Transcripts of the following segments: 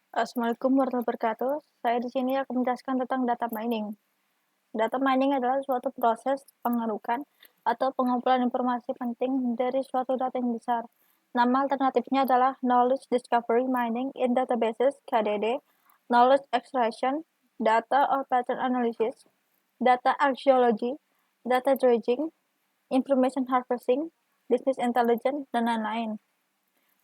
Assalamualaikum warahmatullahi wabarakatuh. Saya di sini akan menjelaskan tentang data mining. Data mining adalah suatu proses pengerukan atau pengumpulan informasi penting dari suatu data yang besar. Nama alternatifnya adalah Knowledge Discovery Mining in Databases (KDD), Knowledge Extraction, Data or Pattern Analysis, Data Archaeology, Data Dredging, Information Harvesting, Business Intelligence, dan lain-lain.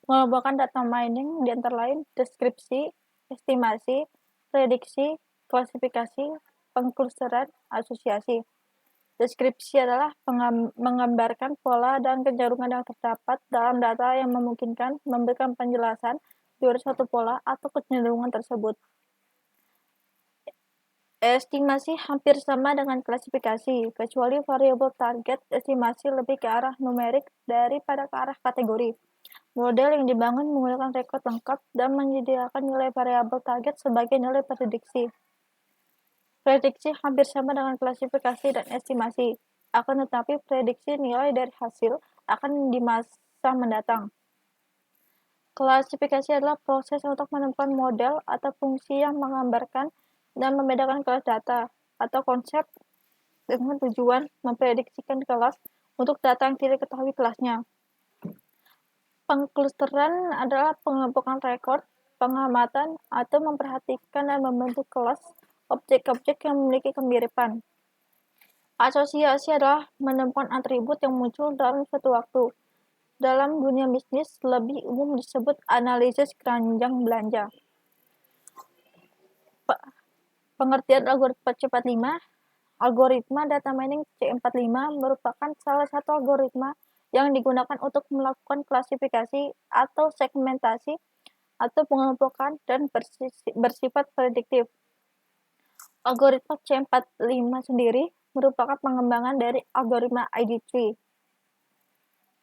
Mengelompokkan data mining di antara lain deskripsi, estimasi, prediksi, klasifikasi, pengklusteran, asosiasi. Deskripsi adalah menggambarkan pola dan kecenderungan yang terdapat dalam data yang memungkinkan memberikan penjelasan dari suatu pola atau kecenderungan tersebut. Estimasi hampir sama dengan klasifikasi, kecuali variabel target estimasi lebih ke arah numerik daripada ke arah kategori. Model yang dibangun menggunakan rekod lengkap dan menyediakan nilai variabel target sebagai nilai prediksi. Prediksi hampir sama dengan klasifikasi dan estimasi, akan tetapi prediksi nilai dari hasil akan di masa mendatang. Klasifikasi adalah proses untuk menemukan model atau fungsi yang menggambarkan dan membedakan kelas data atau konsep dengan tujuan memprediksikan kelas untuk data yang tidak diketahui kelasnya. Pengklusteran adalah pengelompokan rekod, pengamatan, atau memperhatikan dan membentuk kelas objek-objek yang memiliki kemiripan. Asosiasi adalah menemukan atribut yang muncul dalam suatu waktu. Dalam dunia bisnis, lebih umum disebut analisis keranjang belanja. Pengertian algoritma C45. Algoritma data mining C45 merupakan salah satu algoritma yang digunakan untuk melakukan klasifikasi atau segmentasi atau pengelompokan dan bersifat prediktif. Algoritma C45 sendiri merupakan pengembangan dari algoritma ID3.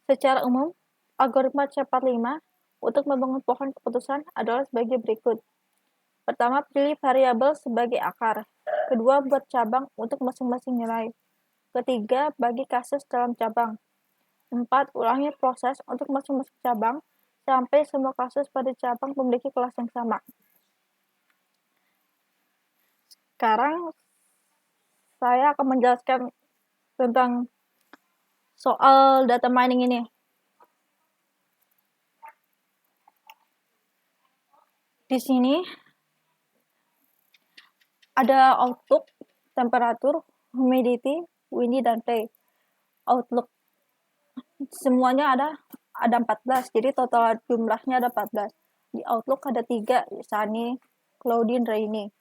Secara umum, algoritma C45 untuk membangun pohon keputusan adalah sebagai berikut. Pertama, pilih variabel sebagai akar. Kedua, buat cabang untuk masing-masing nilai. Ketiga, bagi kasus dalam cabang. 4. Ulangi proses untuk masing-masing cabang sampai semua kasus pada cabang memiliki kelas yang sama. Sekarang saya akan menjelaskan tentang soal data mining ini. Di sini ada outlook, temperatur, humidity, windy, dan play. Outlook semuanya ada 14, jadi total jumlahnya ada 14. Di outlook ada 3, sunny, cloudy, rainy.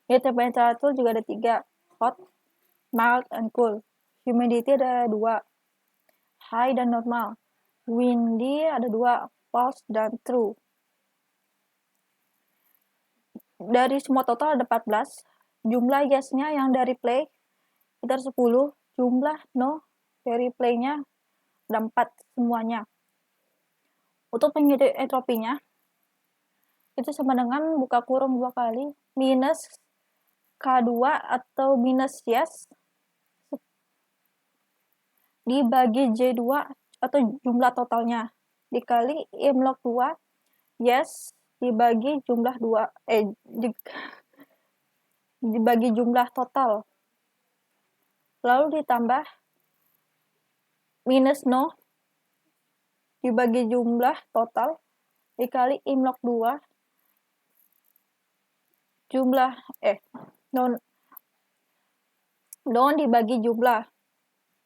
Di temperatur juga ada 3, hot, mild, and cool. Humidity ada 2, high dan normal. Windy ada 2, false dan true. Dari semua total ada 14. Jumlah yes-nya yang dari play itu ada 10. Jumlah no dari play-nya ada 4 semuanya. Untuk penyedot entropinya itu sama dengan buka kurung 2 kali minus K2 atau minus yes dibagi J2 atau jumlah totalnya dikali M log 2 yes dibagi jumlah 2 dibagi jumlah total, lalu ditambah minus no dibagi jumlah total dikali M log 2 jumlah non dibagi jumlah,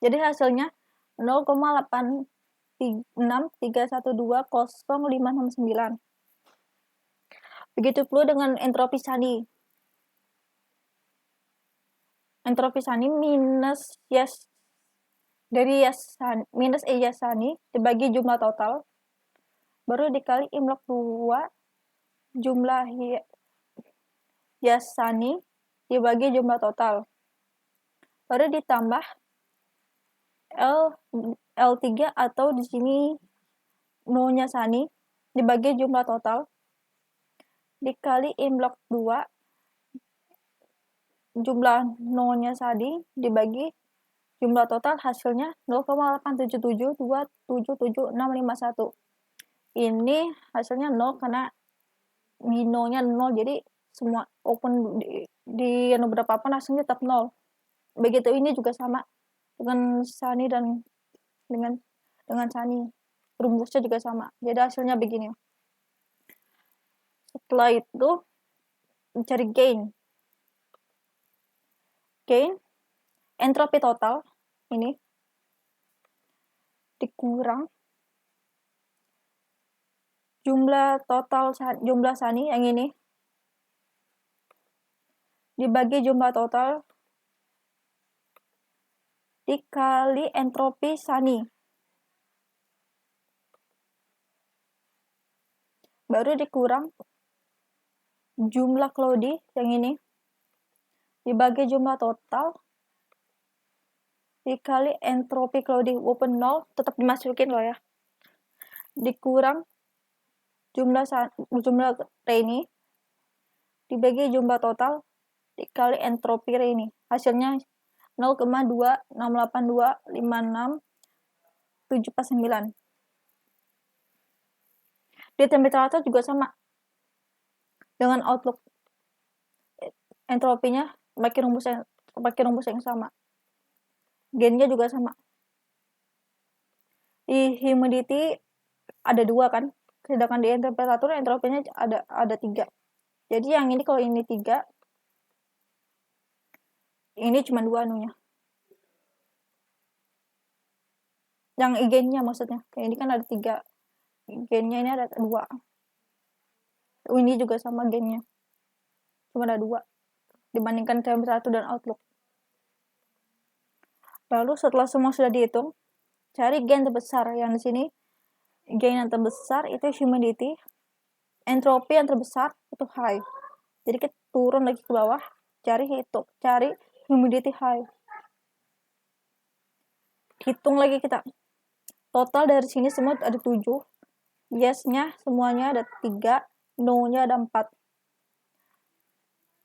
jadi hasilnya 0,863120,569. Begitu pula dengan entropi Sani. Entropi Sani minus yes dari yes minus yes Sani dibagi jumlah total baru dikali M log 2 jumlah yes Sani dibagi jumlah total baru ditambah L3 atau di sini no-nya Sani dibagi jumlah total dikali M log 2 jumlah no-nya Sani dibagi jumlah total, hasilnya 0,877277651. Ini hasilnya 0 karena no-nya 0, jadi semua open di beberapa apa hasilnya tetap 0. Begitu ini juga sama dengan Sunny dan dengan Sunny, rumusnya juga sama, jadi hasilnya begini. Setelah itu mencari gain entropi total ini dikurang jumlah Sunny yang ini dibagi jumlah total dikali entropi Sunny, baru dikurang jumlah cloudy yang ini dibagi jumlah total dikali entropi cloudy, walaupun 0 tetap dimasukin loh ya, dikurang jumlah rainy dibagi jumlah total dikali entropi rainy, hasilnya 0,268256749. Di temperatur juga sama dengan outlook, entropinya pakai rumus yang sama, gainnya juga sama. Di humidity ada 2 kan, sedangkan di temperatur entropinya ada 3. Jadi yang ini kalau ini 3, ini cuma 2 anunya. Yang gainnya maksudnya, kayak ini kan ada 3, gainnya ini ada 2. Ini juga sama gainnya, cuma ada 2 dibandingkan temperatur dan outlook. Lalu setelah semua sudah dihitung, cari gain terbesar. Yang di sini gain yang terbesar itu humidity, entropi yang terbesar itu high. Jadi kita turun lagi ke bawah, cari humidity high. Hitung lagi kita. Total dari sini semua ada 7. Yes-nya semuanya ada 3, no-nya ada 4.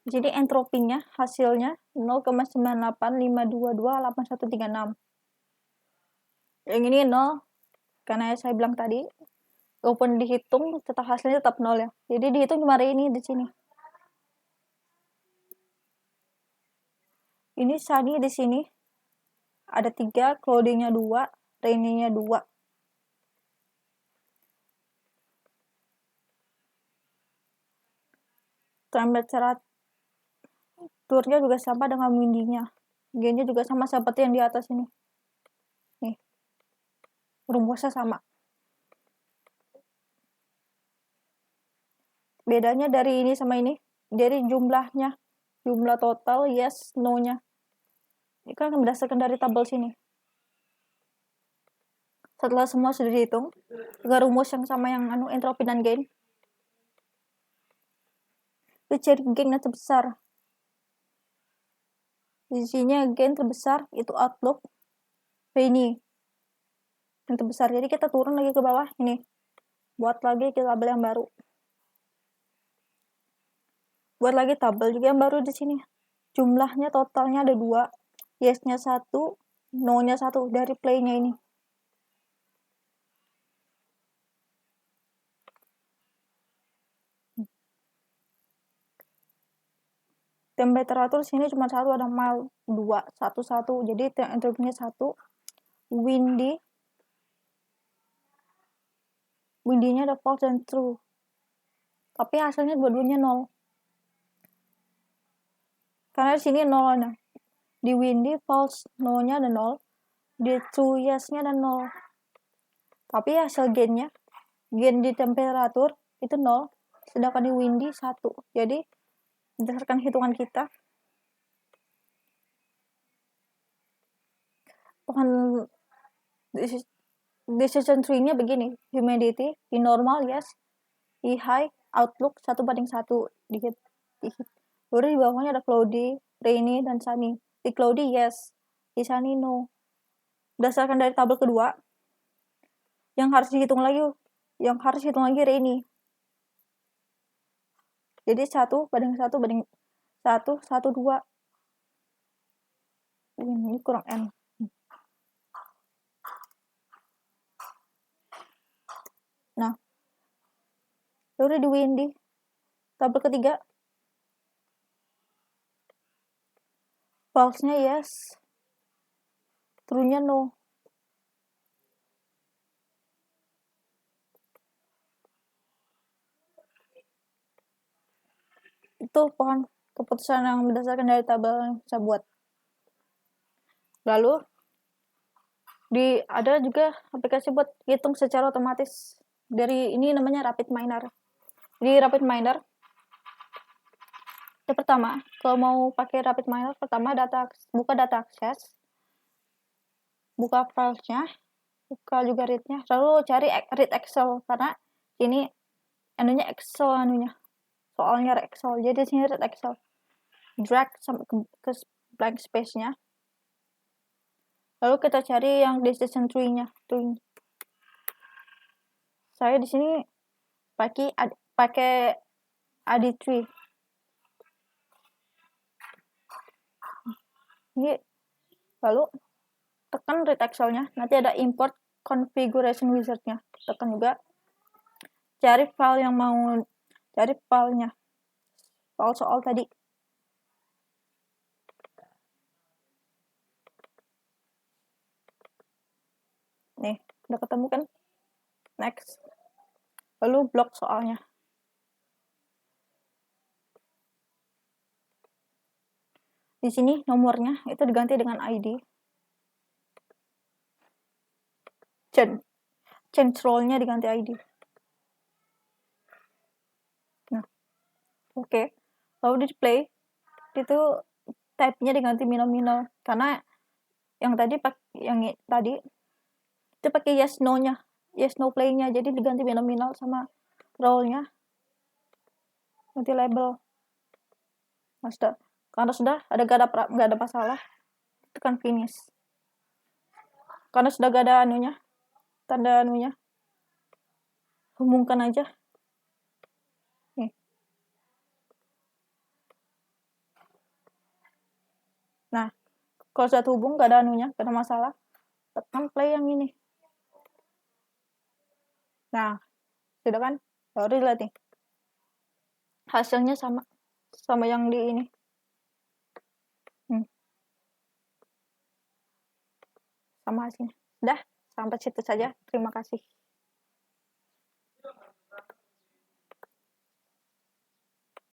Jadi entropinya hasilnya 0,985228136. Yang ini 0 karena saya bilang tadi walaupun dihitung tetap hasilnya tetap 0 ya. Jadi dihitung cuma ini di sini. Ini Sunny di sini ada 3, cloudy-nya 2, rainy-nya 2. Temperaturnya juga sama dengan windy-nya. Gain-nya juga sama seperti yang di atas ini. Nih. Rumusnya sama. Bedanya dari ini sama ini, dari jumlahnya. Jumlah total yes, no-nya. Ini kan berdasarkan dari tabel sini. Setelah semua sudah dihitung, dengan rumus yang sama yang entropi dan gain, itu cari gain yang terbesar. Di sini gain terbesar itu outlook rainy yang terbesar. Jadi kita turun lagi ke bawah ini, buat lagi tabel yang baru. Buat lagi tabel juga yang baru di sini. Jumlahnya totalnya ada 2, yes-nya 1, no-nya 1 dari play-nya ini. Temperatur sini cuma 1, ada mild 2, 1. Jadi entropinya 1. Windy-nya ada false dan true. Tapi hasilnya dua-duanya 0. Karena di sini 0 ada. Di windy false no-nya ada 0. Di true yes-nya ada 0. Tapi hasil gain di temperatur itu 0. Sedangkan di windy 1. Jadi berdasarkan hitungan kita, decision tree-nya begini. Humidity di normal yes, di high outlook 1:1. Baru di bawahnya ada cloudy, rainy, dan sunny. Di cloudy yes, di sunny no. Berdasarkan dari tabel kedua, yang harus dihitung lagi rainy. Jadi 1:1:1:1:2. Ini kurang N. Nah, baru di windy tabel ketiga, false-nya yes, true-nya no. Itu pohon keputusan yang berdasarkan dari tabel yang saya buat. Lalu ada juga aplikasi buat hitung secara otomatis. Dari ini namanya Rapid Miner. Di Rapid Miner, yang pertama, kalau mau pakai Rapid Miner, pertama buka data akses, buka filenya, buka juga read-nya, lalu cari read Excel, karena ini anunya Excel soalnya Excel, jadi sini read Excel, drag sampai ke blank space-nya, lalu kita cari yang decision tree-nya. Saya di sini pakai ID3. Ini lalu tekan read Excel-nya, nanti ada import configuration wizard-nya. Tekan juga cari filenya, file soal tadi. Nih, udah ketemu kan? Next. Lalu blok soalnya. Di sini nomornya itu diganti dengan ID. Change role-nya diganti ID. Nah, oke. Lalu di display itu type-nya diganti nominal, karena yang tadi itu pakai yes no play-nya, jadi diganti nominal sama role-nya, ganti label. Nah, karena sudah nggak ada masalah, tekan finish. Karena sudah gak ada tanda hubungkan aja. Nih. Nah, kalau sudah hubung gak ada gak ada masalah, tekan play yang ini. Nah, sudah kan? Baru lihat nih, hasilnya sama yang di ini. Sama hasilnya. Udah, sampai situ saja. Terima kasih.